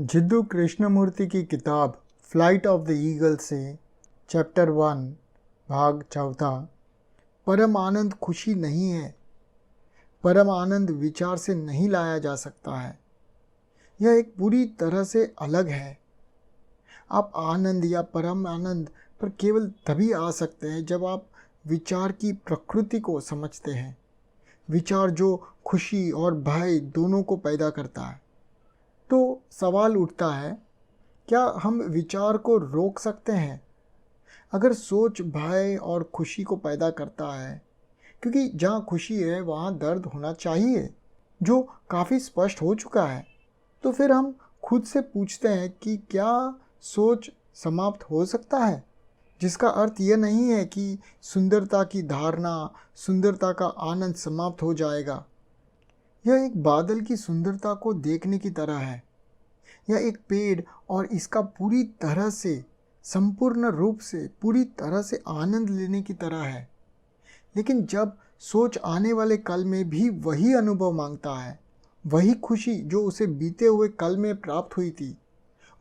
जिद्दू कृष्णमूर्ति की किताब flight of the eagle से चैप्टर 1 भाग चौथा। परम आनंद खुशी नहीं है। परम आनंद विचार से नहीं लाया जा सकता है। यह एक पूरी तरह से अलग है। आप आनंद या परम आनंद पर केवल तभी आ सकते हैं जब आप विचार की प्रकृति को समझते हैं। विचार जो खुशी और भय दोनों को पैदा करता है। तो सवाल उठता है, क्या हम विचार को रोक सकते हैं? अगर सोच भय और खुशी को पैदा करता है, क्योंकि जहाँ खुशी है वहाँ दर्द होना चाहिए, जो काफ़ी स्पष्ट हो चुका है, तो फिर हम खुद से पूछते हैं कि क्या सोच समाप्त हो सकता है? जिसका अर्थ यह नहीं है कि सुंदरता की धारणा, सुंदरता का आनंद समाप्त हो जाएगा। यह एक बादल की सुंदरता को देखने की तरह है। यह एक पेड़ और इसका पूरी तरह से, संपूर्ण रूप से, पूरी तरह से आनंद लेने की तरह है। लेकिन जब सोच आने वाले कल में भी वही अनुभव मांगता है, वही खुशी जो उसे बीते हुए कल में प्राप्त हुई थी,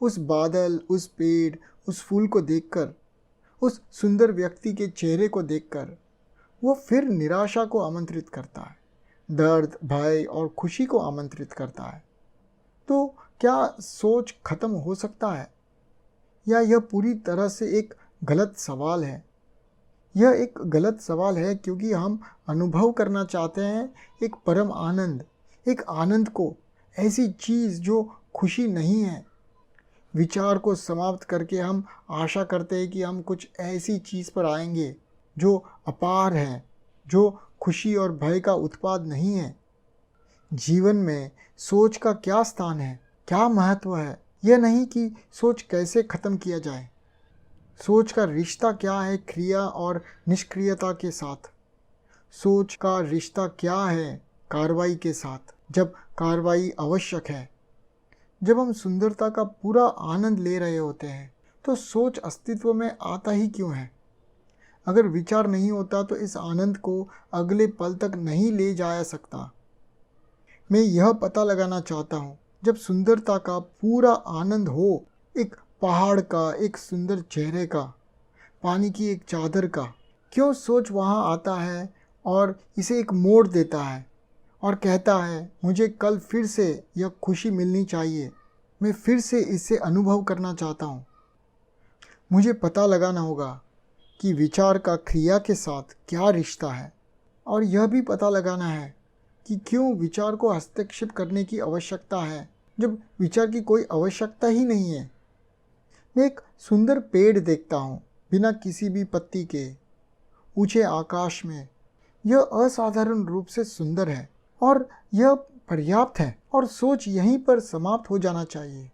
उस बादल, उस पेड़, उस फूल को देखकर, उस सुंदर व्यक्ति के चेहरे को देखकर, वो फिर निराशा को आमंत्रित करता है, दर्द, भय और खुशी को आमंत्रित करता है। तो क्या सोच खत्म हो सकता है? या यह पूरी तरह से एक गलत सवाल है? यह एक गलत सवाल है क्योंकि हम अनुभव करना चाहते हैं एक परम आनंद, एक आनंद को, ऐसी चीज़ जो खुशी नहीं है। विचार को समाप्त करके हम आशा करते हैं कि हम कुछ ऐसी चीज़ पर आएंगे जो अपार है, जो खुशी और भय का उत्पाद नहीं है। जीवन में सोच का क्या स्थान है, क्या महत्व है? यह नहीं कि सोच कैसे ख़त्म किया जाए। सोच का रिश्ता क्या है क्रिया और निष्क्रियता के साथ? सोच का रिश्ता क्या है कार्रवाई के साथ, जब कार्रवाई आवश्यक है? जब हम सुंदरता का पूरा आनंद ले रहे होते हैं तो सोच अस्तित्व में आता ही क्यों है? अगर विचार नहीं होता तो इस आनंद को अगले पल तक नहीं ले जाया सकता। मैं यह पता लगाना चाहता हूँ, जब सुंदरता का पूरा आनंद हो, एक पहाड़ का, एक सुंदर चेहरे का, पानी की एक चादर का, क्यों सोच वहाँ आता है और इसे एक मोड़ देता है और कहता है, मुझे कल फिर से यह खुशी मिलनी चाहिए, मैं फिर से इसे अनुभव करना चाहता हूँ। मुझे पता लगाना होगा कि विचार का क्रिया के साथ क्या रिश्ता है, और यह भी पता लगाना है कि क्यों विचार को हस्तक्षेप करने की आवश्यकता है जब विचार की कोई आवश्यकता ही नहीं है। मैं एक सुंदर पेड़ देखता हूँ, बिना किसी भी पत्ती के, ऊंचे आकाश में। यह असाधारण रूप से सुंदर है और यह पर्याप्त है, और सोच यहीं पर समाप्त हो जाना चाहिए।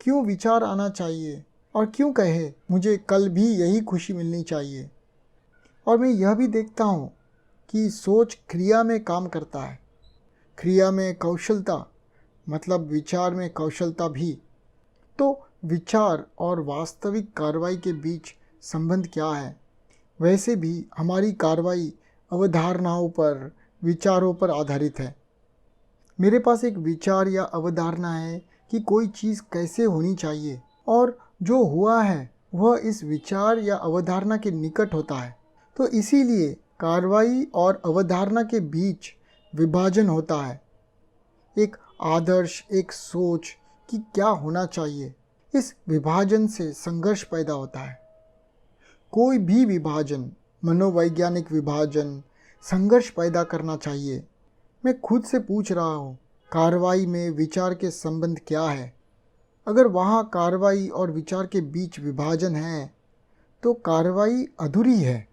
क्यों विचार आना चाहिए और क्यों कहे, मुझे कल भी यही खुशी मिलनी चाहिए? और मैं यह भी देखता हूँ कि सोच क्रिया में काम करता है। क्रिया में कौशलता, मतलब विचार में कौशलता भी। तो विचार और वास्तविक कार्रवाई के बीच संबंध क्या है? वैसे भी हमारी कार्रवाई अवधारणाओं पर, विचारों पर आधारित है। मेरे पास एक विचार या अवधारणा है कि कोई चीज़ कैसे होनी चाहिए, और जो हुआ है वह इस विचार या अवधारणा के निकट होता है। तो इसीलिए कार्रवाई और अवधारणा के बीच विभाजन होता है। एक आदर्श, एक सोच कि क्या होना चाहिए, इस विभाजन से संघर्ष पैदा होता है। कोई भी विभाजन, मनोवैज्ञानिक विभाजन, संघर्ष पैदा करना चाहिए। मैं खुद से पूछ रहा हूँ, कार्रवाई में विचार के संबंध क्या है? अगर वहाँ कार्रवाई और विचार के बीच विभाजन है तो कार्रवाई अधूरी है।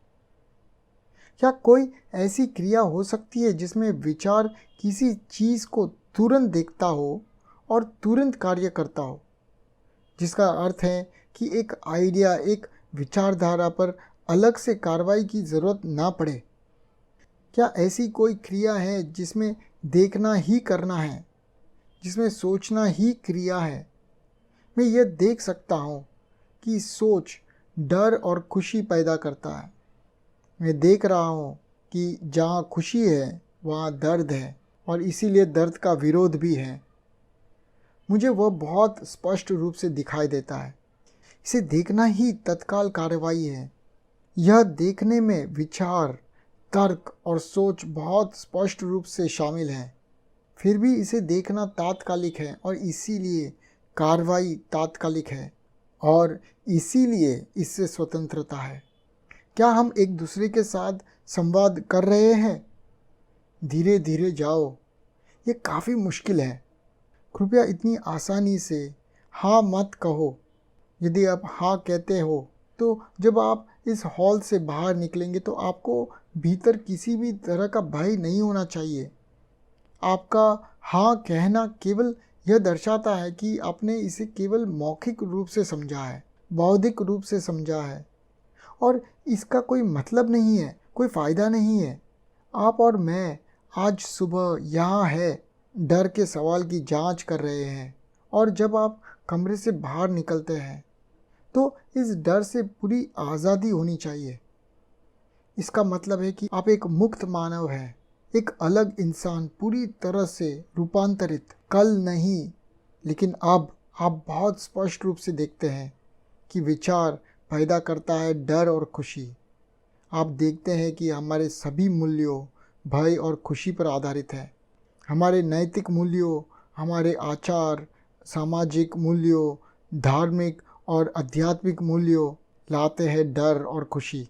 क्या कोई ऐसी क्रिया हो सकती है जिसमें विचार किसी चीज़ को तुरंत देखता हो और तुरंत कार्य करता हो, जिसका अर्थ है कि एक आइडिया, एक विचारधारा पर अलग से कार्रवाई की ज़रूरत ना पड़े? क्या ऐसी कोई क्रिया है जिसमें देखना ही करना है, जिसमें सोचना ही क्रिया है? मैं यह देख सकता हूँ कि सोच डर और खुशी पैदा करता है। मैं देख रहा हूँ कि जहाँ खुशी है वहाँ दर्द है, और इसीलिए दर्द का विरोध भी है। मुझे वह बहुत स्पष्ट रूप से दिखाई देता है। इसे देखना ही तत्काल कार्रवाई है। यह देखने में विचार, तर्क और सोच बहुत स्पष्ट रूप से शामिल है। फिर भी इसे देखना तात्कालिक है और इसीलिए कार्रवाई तात्कालिक है और इसीलिए इससे स्वतंत्रता है। क्या हम एक दूसरे के साथ संवाद कर रहे हैं? धीरे धीरे जाओ। ये काफ़ी मुश्किल है। कृपया इतनी आसानी से हाँ मत कहो। यदि आप हाँ कहते हो तो जब आप इस हॉल से बाहर निकलेंगे तो आपको भीतर किसी भी तरह का भय नहीं होना चाहिए। आपका हाँ कहना केवल यह दर्शाता है कि आपने इसे केवल मौखिक रूप से समझा है, बौद्धिक रूप से समझा है और इसका कोई मतलब नहीं है, कोई फ़ायदा नहीं है। आप और मैं आज सुबह यहाँ है डर के सवाल की जांच कर रहे हैं और जब आप कमरे से बाहर निकलते हैं तो इस डर से पूरी आज़ादी होनी चाहिए। इसका मतलब है कि आप एक मुक्त मानव हैं, एक अलग इंसान, पूरी तरह से रूपांतरित। कल नहीं लेकिन अब आप बहुत स्पष्ट रूप से देखते हैं कि विचार पैदा करता है डर और खुशी। आप देखते हैं कि हमारे सभी मूल्यों भय और खुशी पर आधारित है। हमारे नैतिक मूल्यों, हमारे आचार, सामाजिक मूल्यों, धार्मिक और आध्यात्मिक मूल्यों लाते हैं डर और खुशी।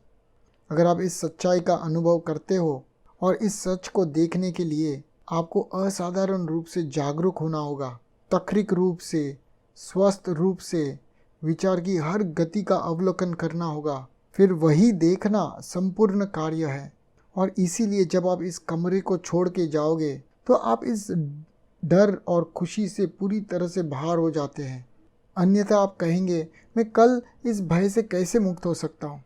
अगर आप इस सच्चाई का अनुभव करते हो और इस सच को देखने के लिए आपको असाधारण रूप से जागरूक होना होगा, तर्किक रूप से, स्वस्थ रूप से विचार की हर गति का अवलोकन करना होगा। फिर वही देखना संपूर्ण कार्य है और इसीलिए जब आप इस कमरे को छोड़ के जाओगे तो आप इस डर और खुशी से पूरी तरह से बाहर हो जाते हैं। अन्यथा आप कहेंगे मैं कल इस भय से कैसे मुक्त हो सकता हूँ।